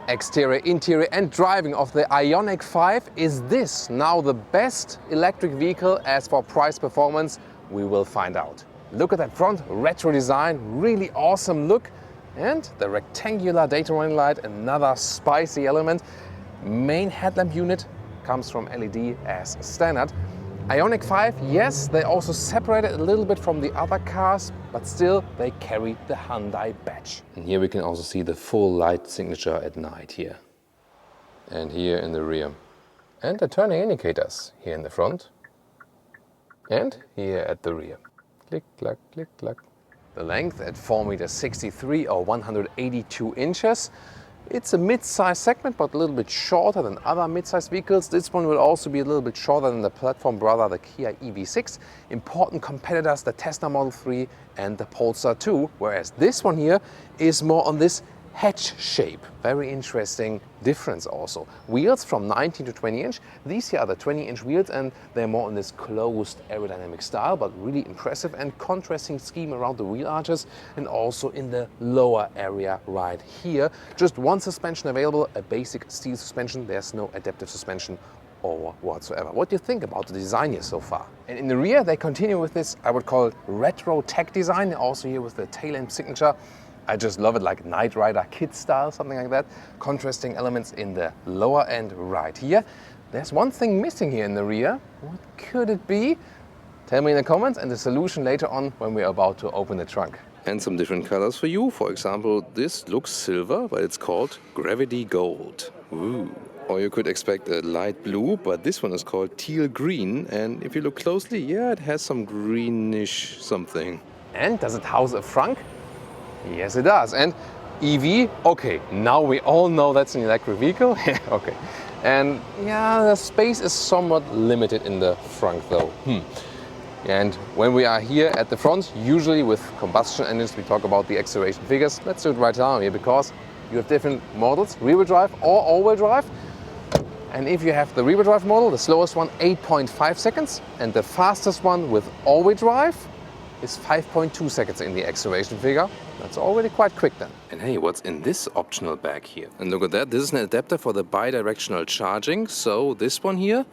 Exterior, interior and driving of the IONIQ 5. Is this now the best electric vehicle as for price performance? We will find out. Look at that front, retro design, really awesome look. And the rectangular daytime running light, another spicy element. Main headlamp unit comes from LED as standard. IONIQ 5, yes, they also separated a little bit from the other cars, but still they carry the Hyundai badge. And here we can also see the full light signature at night here. And here in the rear. And the turning indicators here in the front. And here at the rear. Click, clack, click, clack. The length at 4.63 meters or 182 inches. It's a mid-size segment, but a little bit shorter than other mid-size vehicles. This one will also be a little bit shorter than the platform brother, the Kia EV6. Important competitors, the Tesla Model 3 and the Polestar 2, whereas this one here is more on this hatch shape. Very interesting difference also. Wheels from 19 to 20 inch. These here are the 20-inch wheels and they're more in this closed aerodynamic style, but really impressive and contrasting scheme around the wheel arches and also in the lower area right here. Just one suspension available, a basic steel suspension. There's no adaptive suspension or whatsoever. What do you think about the design here so far? And in the rear, they continue with this, I would call it retro tech design, also here with the tail lamp signature. I just love it, like Knight Rider kit style, something like that. Contrasting elements in the lower end right here. There's one thing missing here in the rear. What could it be? Tell me in the comments and the solution later on when we're about to open the trunk. And some different colors for you. For example, this looks silver, but it's called Gravity Gold. Ooh. Or you could expect a light blue, but this one is called teal green. And if you look closely, yeah, it has some greenish something. And does it house a frunk? Yes, it does. And EV, okay, now we all know that's an electric vehicle. Okay. And yeah, the space is somewhat limited in the front though. And when we are here at the front, usually with combustion engines, we talk about the acceleration figures. Let's do it right now here because you have different models, rear-wheel drive or all-wheel drive. And if you have the rear-wheel drive model, the slowest one, 8.5 seconds. And the fastest one with all-wheel drive is 5.2 seconds in the acceleration figure. That's already quite quick then. And hey, what's in this optional bag here? And look at that, this is an adapter for the bi-directional charging. So this one here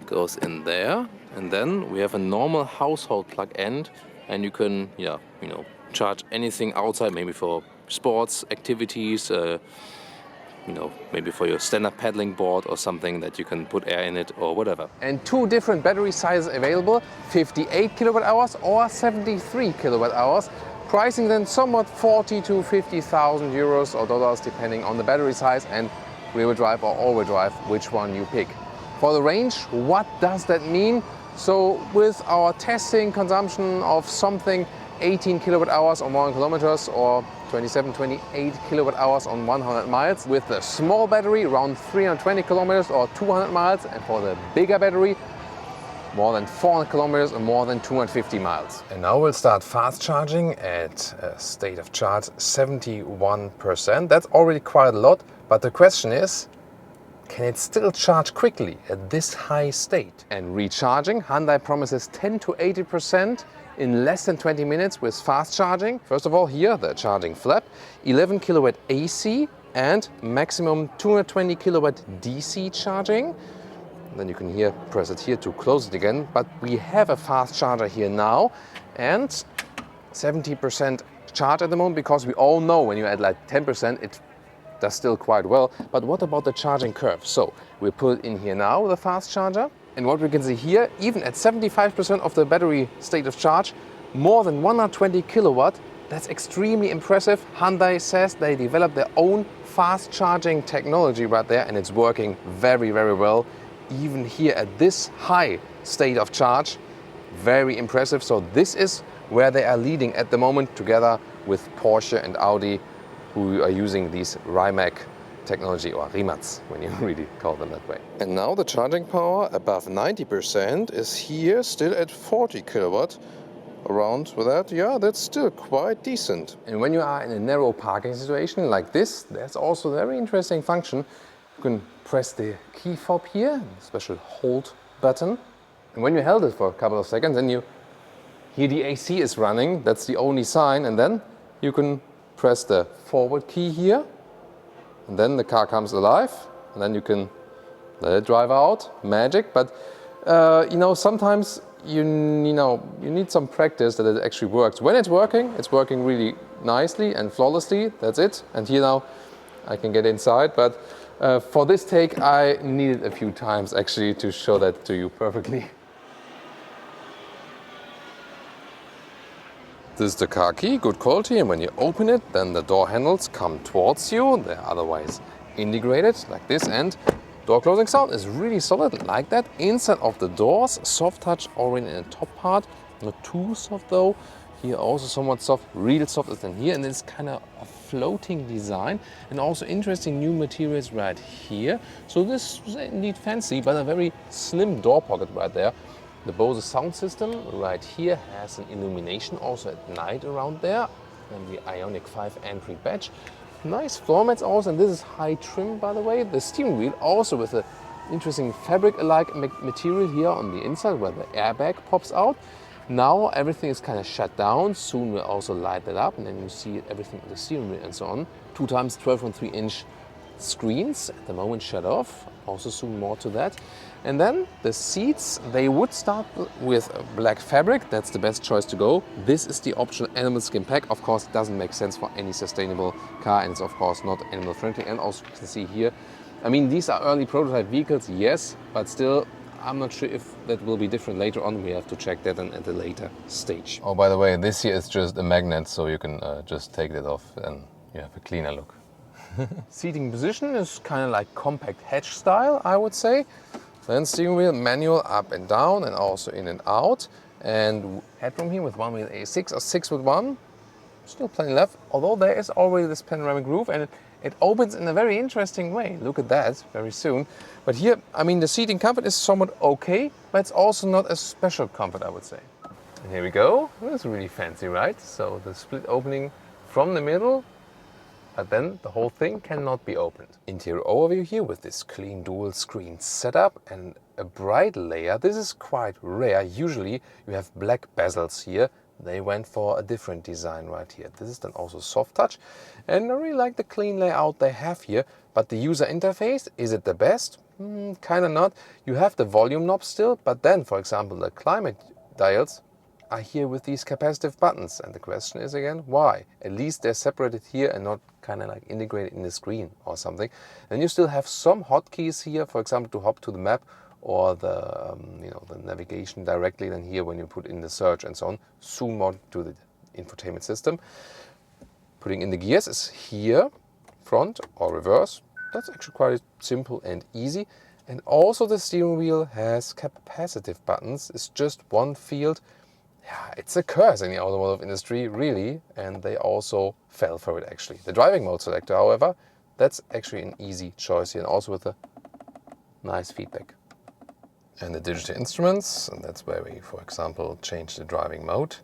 goes in there. And then we have a normal household plug end. And you can, charge anything outside, maybe for sports, activities, maybe for your stand-up paddling board or something that you can put air in it or whatever. And two different battery sizes available, 58 kilowatt hours or 73 kilowatt hours. Pricing then somewhat 40 to 50,000 euros or dollars depending on the battery size and rear-wheel drive or all-wheel drive, which one you pick. For the range, what does that mean? So with our testing consumption of something 18 kilowatt hours on 1 kilometers or 28 kilowatt hours on 100 miles. With the small battery, around 320 kilometers or 200 miles. And for the bigger battery, more than 400 kilometers and more than 250 miles. And now we'll start fast charging at a state of charge 71%. That's already quite a lot. But the question is, can it still charge quickly at this high state? And recharging, Hyundai promises 10 to 80% in less than 20 minutes with fast charging. First of all, here the charging flap, 11 kilowatt AC and maximum 220 kilowatt DC charging. Then you can press it here to close it again. But we have a fast charger here now and 70% charge at the moment because we all know when you add like 10%, it does still quite well. But what about the charging curve? So we put it in here now with a fast charger. And what we can see here, even at 75% of the battery state of charge, more than 120 kilowatt, that's extremely impressive. Hyundai says they developed their own fast charging technology right there and it's working very, very well. Even here at this high state of charge, very impressive. So this is where they are leading at the moment together with Porsche and Audi, who are using these Rimac technology, or Rimacs, when you really call them that way. And now the charging power above 90% is here still at 40 kilowatt. Around with that, yeah, that's still quite decent. And when you are in a narrow parking situation like this, there's also a very interesting function. You can press the key fob here, special hold button. And when you held it for a couple of seconds, then you hear the AC is running. That's the only sign. And then you can press the forward key here. and then the car comes alive, and then you can let it drive out, magic. But you know, sometimes you need some practice that it actually works. When it's working really nicely and flawlessly, that's it. And here now I can get inside, but for this take I needed a few times actually to show that to you perfectly. This is the car key, good quality, and when you open it, then the door handles come towards you. They're otherwise integrated like this, and door closing sound is really solid like that. Inside of the doors, soft touch already in the top part, not too soft though. Here also somewhat soft, real soft than here, and it's kind of a floating design, and also interesting new materials right here. So this is indeed fancy, but a very slim door pocket right there. The Bose sound system right here has an illumination also at night around there, and the IONIQ 5 entry badge. Nice floor mats also, and this is high trim by the way. The steering wheel also with an interesting fabric-alike material here on the inside where the airbag pops out. Now everything is kind of shut down. Soon we'll also light that up, and then you see everything on the steering wheel and so on. 2 times 12.3-inch screens at the moment shut off. Also soon more to that. And then the seats, they would start with black fabric. That's the best choice to go. This is the optional animal skin pack. Of course, it doesn't make sense for any sustainable car, and it's of course not animal friendly. And also you can see here, I mean, these are early prototype vehicles, yes, but still, I'm not sure if that will be different later on. We have to check that at a later stage. Oh, by the way, this here is just a magnet, so you can just take it off and you have a cleaner look. Seating position is kind of like compact hatch style, I would say. Then steering wheel manual up and down, and also in and out. And headroom here with 1 wheel A6 or 6 with 1. Still plenty left, although there is already this panoramic roof, and it opens in a very interesting way. Look at that, very soon. But here, I mean, the seating comfort is somewhat okay, but it's also not a special comfort, I would say. And here we go. That's really fancy, right? So the split opening from the middle, but then the whole thing cannot be opened. Interior overview here with this clean dual screen setup and a bright layer. This is quite rare. Usually you have black bezels here. They went for a different design right here. This is then also soft touch, and I really like the clean layout they have here. But the user interface, is it the best? Kind of not. You have the volume knob still, but then, for example, the climate dials are here with these capacitive buttons, and the question is again, why? At least they're separated here and not kind of like integrated in the screen or something. And you still have some hotkeys here, for example, to hop to the map or the the navigation directly. Then here when you put in the search and so on. Soon more to the infotainment system. Putting in the gears is here, front or reverse. That's actually quite simple and easy. And also the steering wheel has capacitive buttons. It's just one field. Yeah, it's a curse in the automotive industry, really, and they also fell for it actually. The driving mode selector, however, that's actually an easy choice here, and also with a nice feedback. And the digital instruments, and that's where we, for example, change the driving mode.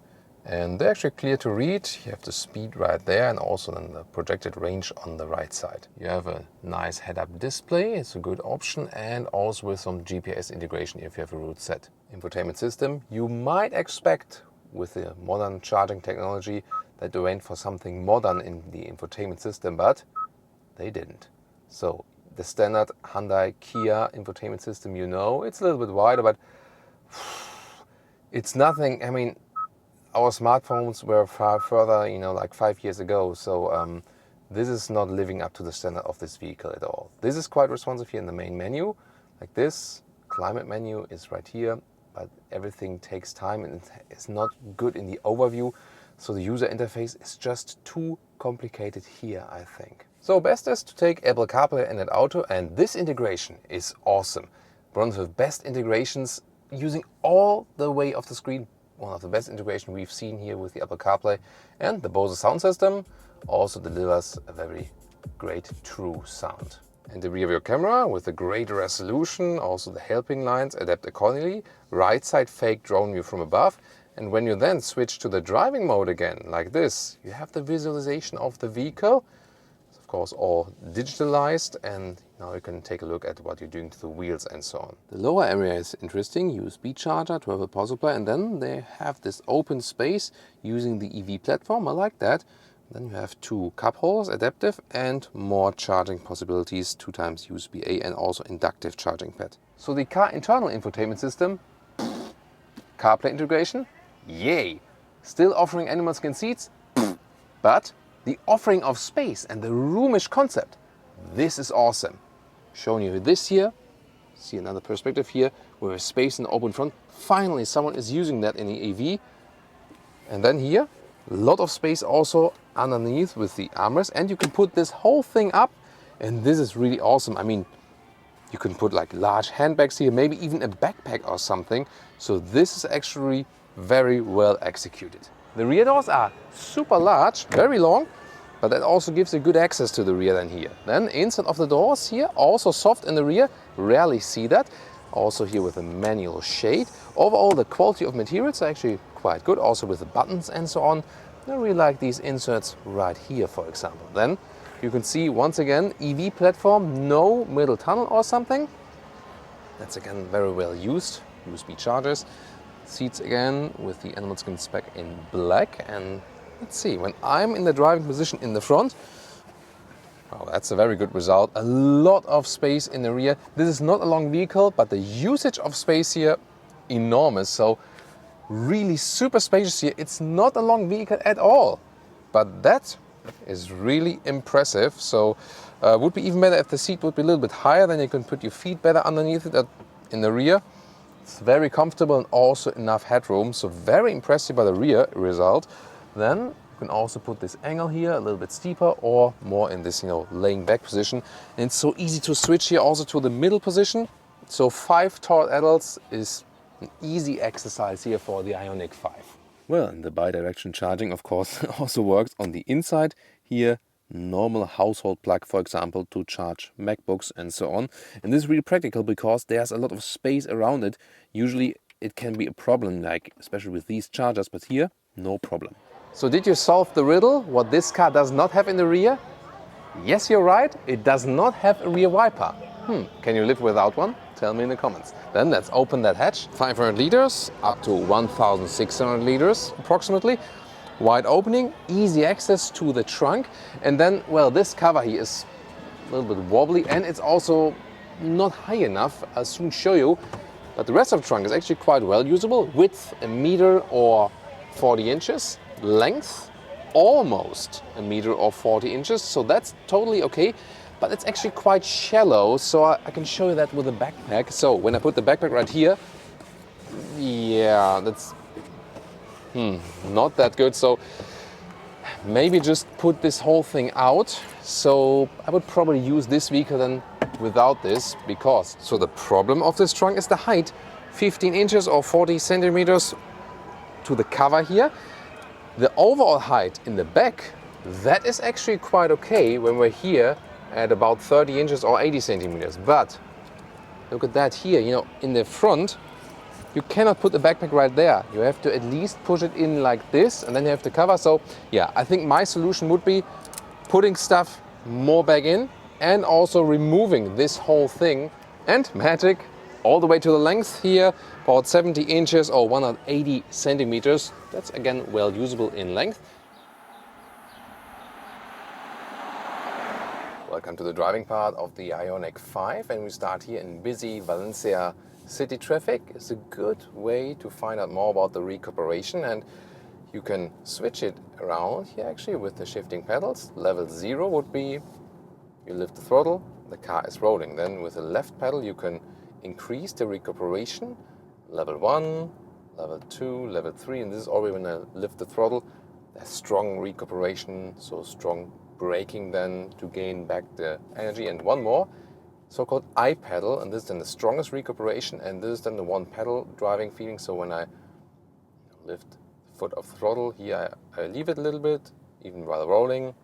And they're actually clear to read. You have the speed right there, and also then the projected range on the right side. You have a nice head-up display, it's a good option, and also with some GPS integration if you have a route set. Infotainment system, you might expect with the modern charging technology that they went for something modern in the infotainment system, but they didn't. So the standard Hyundai Kia infotainment system, it's a little bit wider, but it's nothing. I mean, our smartphones were far further, like 5 years ago. So this is not living up to the standard of this vehicle at all. This is quite responsive here in the main menu, like this. Climate menu is right here, but everything takes time and it's not good in the overview. So the user interface is just too complicated here, I think. So best is to take Apple CarPlay and Android Auto, and this integration is awesome. One of the best integrations using all the way of the screen. One of the best integration we've seen here with the Apple CarPlay, and the Bose sound system also delivers a very great true sound. And the rear view camera with a great resolution, also the helping lines adapt accordingly, right side fake drone view from above, and when you then switch to the driving mode again, like this, you have the visualization of the vehicle. It's of course all digitalized, and now you can take a look at what you're doing to the wheels and so on. The lower area is interesting, USB charger, 12-volt power supply, and then they have this open space using the EV platform. I like that. Then you have 2 cup holders, adaptive, and more charging possibilities, 2 times USB-A and also inductive charging pad. So the car internal infotainment system, CarPlay integration, yay! Still offering animal skin seats, but the offering of space and the roomish concept, this is awesome. Showing you this here, see another perspective here, with a space in the open front. Finally, someone is using that in the EV. And then here, a lot of space also underneath with the armrest, and you can put this whole thing up, and this is really awesome. I mean, you can put like large handbags here, maybe even a backpack or something. So this is actually very well executed. The rear doors are super large, very long, but that also gives you good access to the rear than here. Then inside of the doors here, also soft in the rear, rarely see that. Also here with a manual shade. Overall, the quality of materials are actually quite good, also with the buttons and so on. I really like these inserts right here, for example. Then you can see once again, EV platform, no middle tunnel or something. That's again very well used. USB chargers. Seats again with the animal skin spec in black. And let's see, when I'm in the driving position in the front, wow, that's a very good result. A lot of space in the rear. This is not a long vehicle, but the usage of space here, enormous. So really super spacious here. It's not a long vehicle at all, but that is really impressive. So would be even better if the seat would be a little bit higher, then you can put your feet better underneath it in the rear. It's very comfortable and also enough headroom. So very impressive by the rear result. Then you can also put this angle here a little bit steeper or more in this, laying back position. And it's so easy to switch here also to the middle position. So 5 tall adults is an easy exercise here for the IONIQ 5. Well, and the bi-direction charging, of course, also works on the inside. Here, normal household plug, for example, to charge MacBooks and so on. And this is really practical because there's a lot of space around it. Usually it can be a problem, like especially with these chargers, but here, no problem. So did you solve the riddle, what this car does not have in the rear? Yes, you're right, it does not have a rear wiper. Can you live without one? Tell me in the comments. Then let's open that hatch. 500 liters up to 1,600 liters approximately. Wide opening, easy access to the trunk. And then, well, this cover here is a little bit wobbly and it's also not high enough. I'll soon show you. But the rest of the trunk is actually quite well usable. Width 1 meter or 40 inches. Length almost 1 meter or 40 inches. So that's totally okay. But it's actually quite shallow, so I can show you that with a backpack. So when I put the backpack right here, yeah, that's not that good. So maybe just put this whole thing out. So I would probably use this vehicle then without this, because so the problem of this trunk is the height, 15 inches or 40 centimeters to the cover here. The overall height in the back, that is actually quite okay when we're here at about 30 inches or 80 centimeters. But look at that here, in the front, you cannot put the backpack right there. You have to at least push it in like this, and then you have to cover. So yeah, I think my solution would be putting stuff more back in and also removing this whole thing, and magic, all the way to the length here, about 70 inches or 180 centimeters. That's again well usable in length. Welcome to the driving part of the IONIQ 5, and we start here in busy Valencia city traffic. It's a good way to find out more about the recuperation, and you can switch it around here actually with the shifting pedals. Level 0 would be you lift the throttle, the car is rolling. Then with the left pedal you can increase the recuperation. Level 1, level 2, level 3, and this is already when I lift the throttle. There's strong recuperation, so strong braking then to gain back the energy. And one more, so-called I pedal, and this is then the strongest recuperation, and this is then the one pedal driving feeling. So when I lift the foot off the throttle, here I leave it a little bit, even while rolling,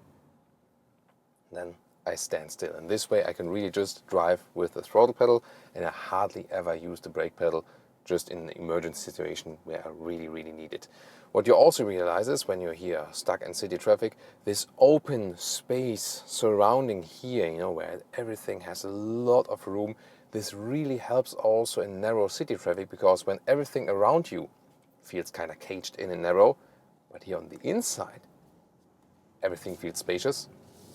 then I stand still. And this way I can really just drive with the throttle pedal, and I hardly ever use the brake pedal, just in an emergency situation where I really, really need it. What you also realize is when you're here stuck in city traffic, this open space surrounding here, where everything has a lot of room, this really helps also in narrow city traffic, because when everything around you feels kind of caged in and narrow, but here on the inside, everything feels spacious.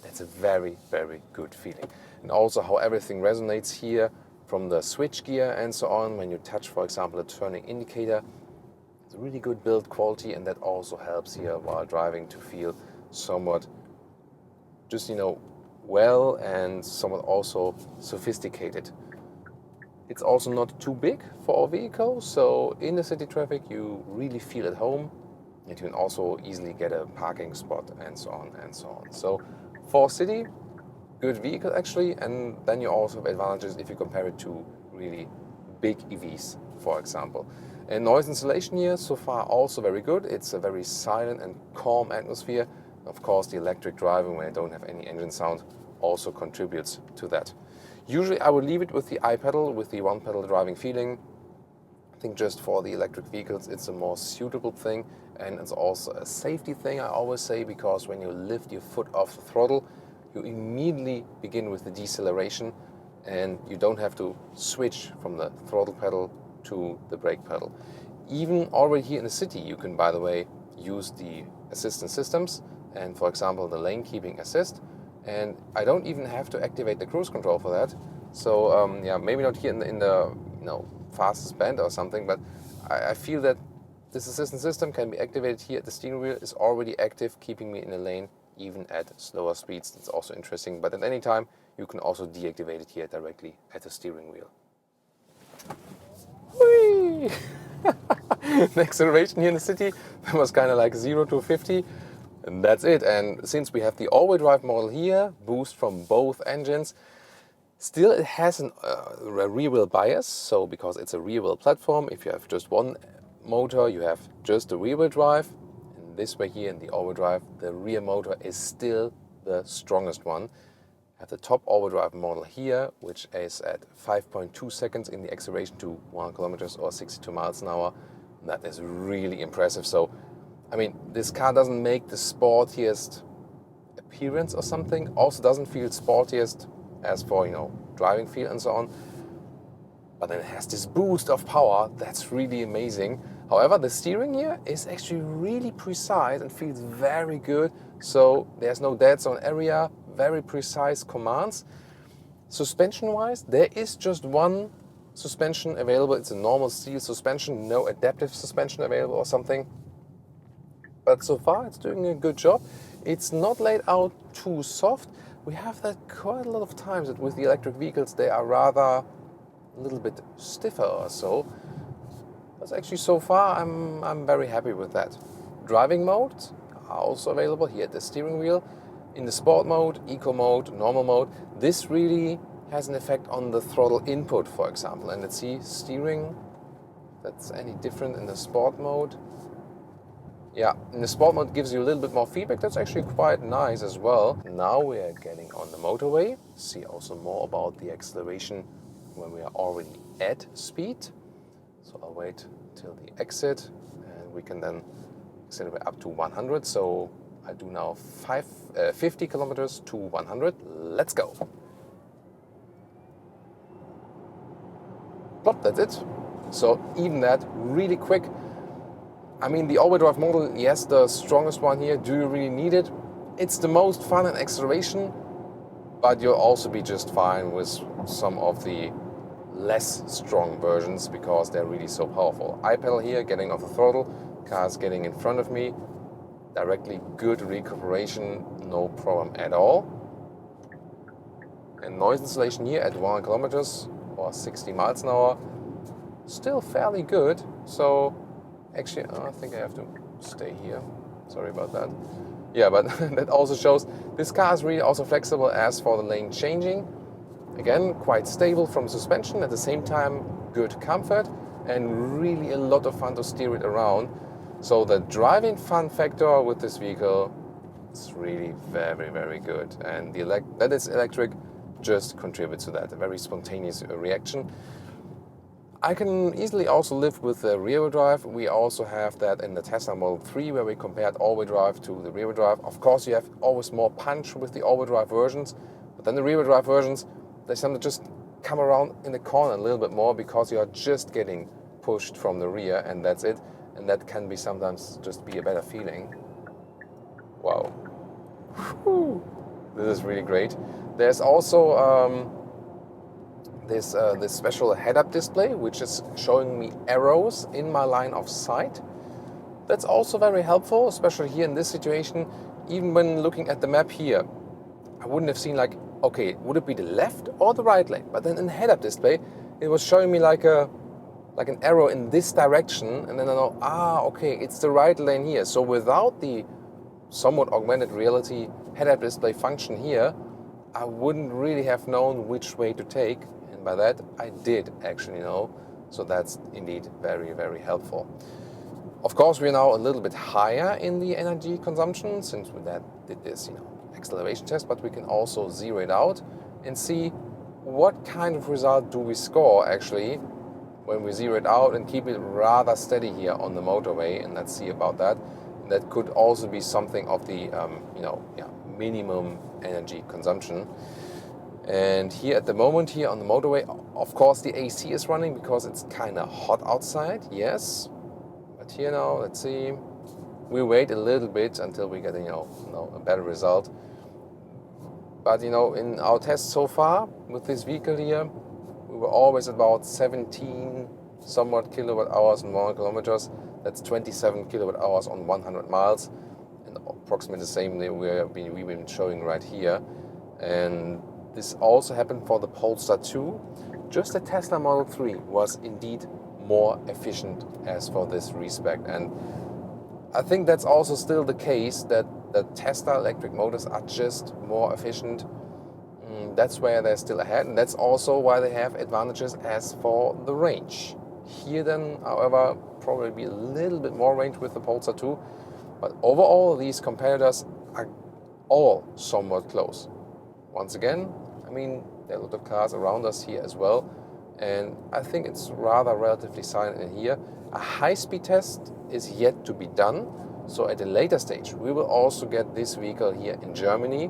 That's a very, very good feeling. And also how everything resonates here from the switch gear and so on. When you touch, for example, a turning indicator, it's a really good build quality, and that also helps here while driving to feel somewhat just, well and somewhat also sophisticated. It's also not too big for our vehicle, so in the city traffic you really feel at home, and you can also easily get a parking spot and so on and so on. So for city, good vehicle actually, and then you also have advantages if you compare it to really big EVs, for example. And noise insulation here so far also very good. It's a very silent and calm atmosphere. Of course, the electric driving, when I don't have any engine sound, also contributes to that. Usually I would leave it with the I-pedal, with the one-pedal driving feeling. I think just for the electric vehicles it's a more suitable thing, and it's also a safety thing, I always say, because when you lift your foot off the throttle, you immediately begin with the deceleration, and you don't have to switch from the throttle pedal to the brake pedal. Even already here in the city you can, by the way, use the assistance systems and, for example, the lane keeping assist, and I don't even have to activate the cruise control for that. So yeah, maybe not here in the fastest band or something, but I feel that this assistance system can be activated here at the steering wheel, is already active, keeping me in the lane even at slower speeds. That's also interesting, but at any time you can also deactivate it here directly at the steering wheel. Whee! The acceleration here in the city, that was kind of like 0 to 50. And that's it. And since we have the all-wheel drive model here, boost from both engines, still it has a rear-wheel bias. So because it's a rear-wheel platform, if you have just one motor, you have just the rear-wheel drive. And this way here in the all-wheel drive, the rear motor is still the strongest one. I have the top all-wheel drive model here, which is at 5.2 seconds in the acceleration to 100 kilometers or 62 miles an hour. That is really impressive. So I mean, this car doesn't make the sportiest appearance or something, also doesn't feel sportiest as for, driving feel and so on. But then it has this boost of power, that's really amazing. However, the steering here is actually really precise and feels very good. So there's no dead zone area, very precise commands. Suspension-wise, there is just one suspension available. It's a normal steel suspension, no adaptive suspension available or something. But so far it's doing a good job. It's not laid out too soft. We have that quite a lot of times that with the electric vehicles they are rather a little bit stiffer or so. But actually so far I'm very happy with that. Driving modes are also available here at the steering wheel. In the sport mode, eco mode, normal mode, this really has an effect on the throttle input, for example. And let's see, steering, that's any different in the sport mode. Yeah, in the sport mode gives you a little bit more feedback. That's actually quite nice as well. Now we are getting on the motorway. See also more about the acceleration when we are already at speed. So I'll wait till the exit and we can then accelerate up to 100. So I do now 50 kilometers to 100. Let's go. Plop, that's it. So even that really quick. I mean, the all-wheel drive model, yes, the strongest one here. Do you really need it? It's the most fun in acceleration, but you'll also be just fine with some of the less strong versions because they're really so powerful. I-pedal here, getting off the throttle, car's getting in front of me, directly good recuperation, no problem at all. And noise insulation here at 100 kilometers or 60 miles an hour, still fairly good. So actually, I think I have to stay here. Sorry about that. Yeah, but that also shows this car is really also flexible as for the lane changing. Again, quite stable from suspension, at the same time good comfort and really a lot of fun to steer it around. So the driving fun factor with this vehicle is really very, very good. And that is electric just contributes to that, a very spontaneous reaction. I can easily also live with the rear-wheel drive. We also have that in the Tesla Model 3 where we compared all-wheel drive to the rear-wheel drive. Of course, you have always more punch with the all-wheel drive versions, but then the rear-wheel drive versions, they sometimes just come around in the corner a little bit more because you are just getting pushed from the rear and that's it. And that can be sometimes just be a better feeling. Wow. Whew. This is really great. There's also this special head-up display, which is showing me arrows in my line of sight. That's also very helpful, especially here in this situation. Even when looking at the map here, I wouldn't have seen like, okay, would it be the left or the right lane? But then in the head-up display, it was showing me like an arrow in this direction, and then I know, okay, it's the right lane here. So without the somewhat augmented reality head-up display function here, I wouldn't really have known which way to take, and by that I did actually know. So that's indeed very, very helpful. Of course, we're now a little bit higher in the energy consumption since we did this, acceleration test, but we can also zero it out and see what kind of result do we score actually when we zero it out and keep it rather steady here on the motorway, and let's see about that. That could also be something of the minimum energy consumption. And here at the moment here on the motorway, of course the AC is running because it's kind of hot outside, yes. But here now, let's see, we wait a little bit until we get a better result. But in our tests so far with this vehicle here, we were always about 17 somewhat kilowatt hours on 100 kilometers. That's 27 kilowatt hours on 100 miles, and approximately the same we've been showing right here. And this also happened for the Polestar 2. Just the Tesla Model 3 was indeed more efficient as for this respect. And I think that's also still the case, that the Tesla electric motors are just more efficient. That's where they're still ahead, and that's also why they have advantages as for the range. Here then, however, probably be a little bit more range with the Polestar 2, but overall these competitors are all somewhat close. Once again, there are a lot of cars around us here as well, and I think it's rather relatively silent in here. A high-speed test is yet to be done, so at a later stage we will also get this vehicle here in Germany,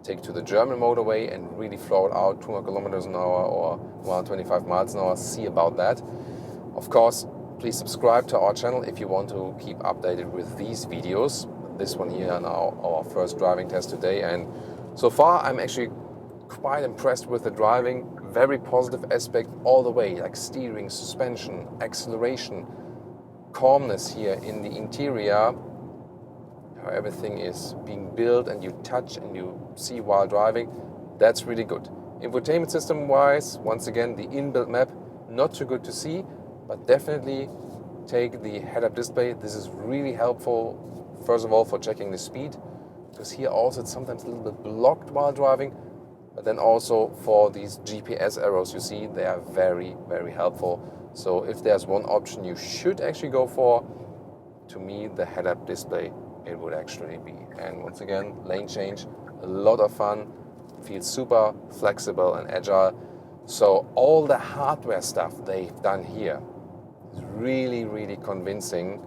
take it to the German motorway and really floor it out 200 kilometers an hour or 125 miles an hour, see about that. Of course, please subscribe to our channel if you want to keep updated with these videos. This one here now, our first driving test today, and so far I'm actually quite impressed with the driving. Very positive aspect all the way, like steering, suspension, acceleration, calmness here in the interior, how everything is being built and you touch and you see while driving. That's really good. Infotainment system wise, once again, the inbuilt map, not too good to see, but definitely take the head-up display. This is really helpful, first of all, for checking the speed, because here also it's sometimes a little bit blocked while driving, but then also for these GPS arrows, you see, they are very, very helpful. So if there's one option you should actually go for, to me, the head-up display, it would actually be. And once again, lane change, a lot of fun, feels super flexible and agile. So all the hardware stuff they've done here is really, really convincing.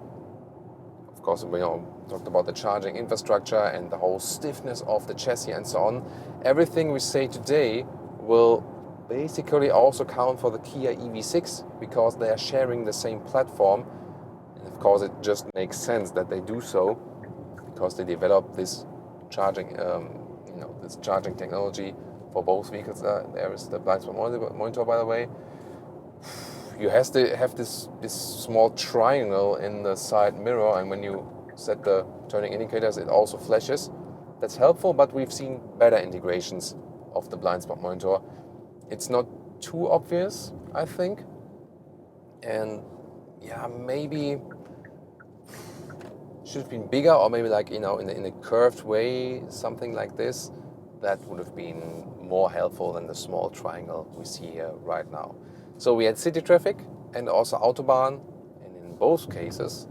Of course, we talked about the charging infrastructure and the whole stiffness of the chassis and so on. Everything we say today will basically also count for the Kia EV6 because they are sharing the same platform. And of course, it just makes sense that they do so because they developed this charging, this charging technology for both vehicles. There is the blind spot monitor, by the way. You have to have this small triangle in the side mirror, and when you set the turning indicators, it also flashes. That's helpful, but we've seen better integrations of the blind spot monitor. It's not too obvious, I think, and yeah, maybe should have been bigger, or maybe like in a curved way, something like this. That would have been more helpful than the small triangle we see here right now. So we had city traffic and also Autobahn, and in both cases,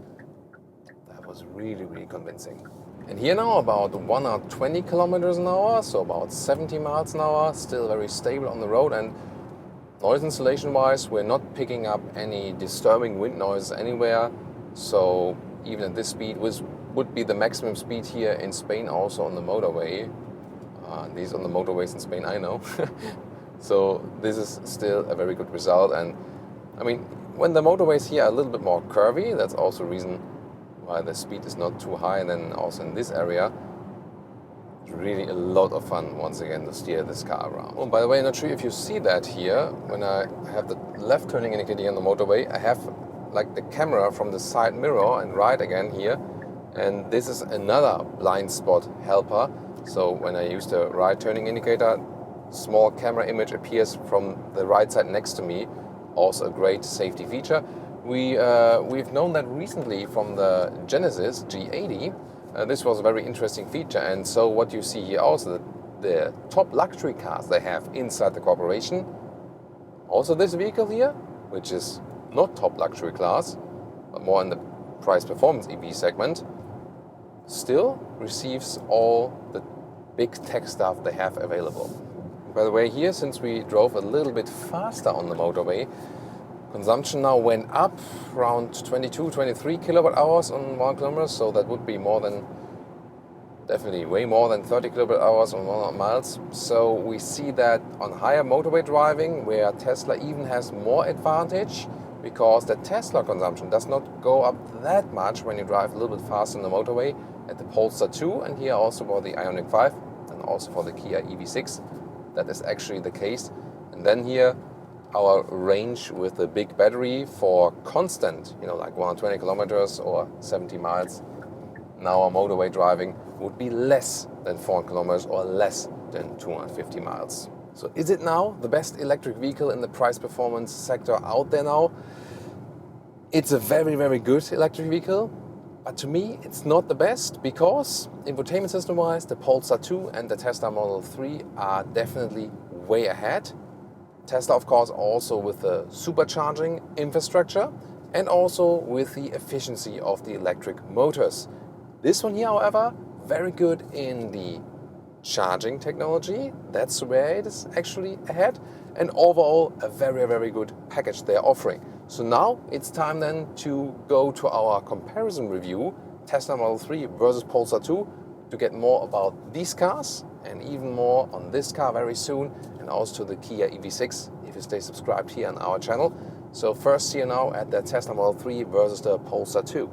that was really, really convincing. And here now about 120 kilometers an hour, so about 70 miles an hour, still very stable on the road, and noise insulation wise, we're not picking up any disturbing wind noises anywhere. So even at this speed, which would be the maximum speed here in Spain, also on the motorway. These on the motorways in Spain, I know. So this is still a very good result. And when the motorways here are a little bit more curvy, that's also a reason why the speed is not too high. And then also in this area, It's really a lot of fun once again to steer this car around. Oh, by the way, I'm not sure if you see that here. When I have the left turning indicator on the motorway, I have like the camera from the side mirror and right again here. And this is another blind spot helper. So when I use the right turning indicator, small camera image appears from the right side next to me. Also a great safety feature. We've known that recently from the Genesis G80. This was a very interesting feature. And so what you see here also, the top luxury cars they have inside the corporation. Also this vehicle here, which is not top luxury class, but more in the price performance EV segment, still receives all the big tech stuff they have available. By the way, here, since we drove a little bit faster on the motorway, consumption now went up around 22, 23 kilowatt hours on 1 kilometer, so that would be more than, definitely way more than 30 kilowatt hours on 100 miles. So we see that on higher motorway driving, where Tesla even has more advantage, because the Tesla consumption does not go up that much when you drive a little bit faster on the motorway at the Polestar 2, and here also for the IONIQ 5 and also for the Kia EV6. That is actually the case. And then here our range with the big battery for constant, like 120 kilometers or 70 miles. Now our motorway driving would be less than 400 kilometers or less than 250 miles. So is it now the best electric vehicle in the price performance sector out there now? It's a very, very good electric vehicle, but to me it's not the best, because infotainment system wise the Polestar 2 and the Tesla Model 3 are definitely way ahead. Tesla of course also with the supercharging infrastructure and also with the efficiency of the electric motors. This one here, however, very good in the charging technology. That's where it is actually ahead, and overall a very, very good package they're offering. So now it's time then to go to our comparison review, Tesla Model 3 versus Polestar 2, to get more about these cars and even more on this car very soon, and also to the Kia EV6 if you stay subscribed here on our channel. So first see you now at the Tesla Model 3 versus the Polestar 2.